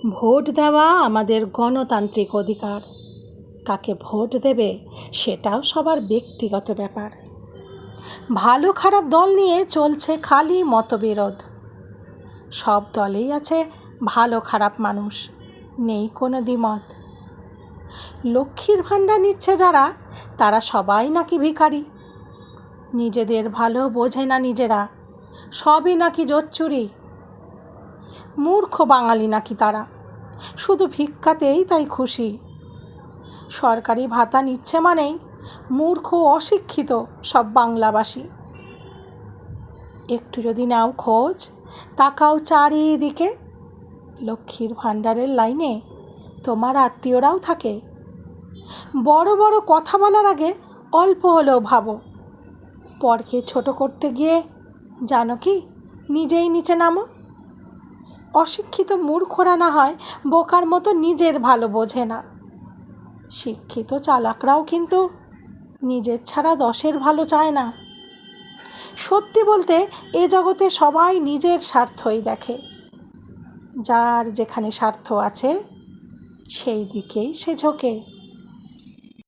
Vote দেওয়া আমাদের গণতান্ত্রিক অধিকার। কাকে ভোট দেবে সেটাও সবার ব্যক্তিগত ব্যাপার। ভালো খারাপ দল নিয়ে চলছে খালি মতবিরোধ। সব দলেই আছে ভালো খারাপ মানুষ, নেই কোনো দ্বিমত। লক্ষ্মীর ভাণ্ডার নিচ্ছে যারা, তারা সবাই নাকি ভিখারি। নিজেদের ভালো বোঝে না নিজেরা, সবই নাকি জোচ্চুরি। মূর্খ বাঙালি নাকি তারা, শুধু ভিক্ষাতেই তাই খুশি। সরকারি ভাতা নিচ্ছে মানেই মূর্খ অশিক্ষিত সব বাংলাবাসী। একটু যদি নাও খোঁজ, তাকাও চারিদিকে, লক্ষ্মীর ভাণ্ডারের লাইনে তোমার আত্মীয়রাও থাকে। বড় বড় কথা বলার আগে অল্প হলেও ভাবো। পরকে ছোট করতে গিয়ে জানো কি নিজেই নিচে নামো। অশিক্ষিত মূর্খরা না হয় বোকার মতো নিজের ভালো বোঝে না। শিক্ষিত চালাকরাও কিন্তু নিজের ছাড়া দশের ভালো চায় না। সত্যি বলতে এ জগতে সবাই নিজের স্বার্থই দেখে। যার যেখানে স্বার্থ আছে সেই দিকেই সে ঝোঁকে।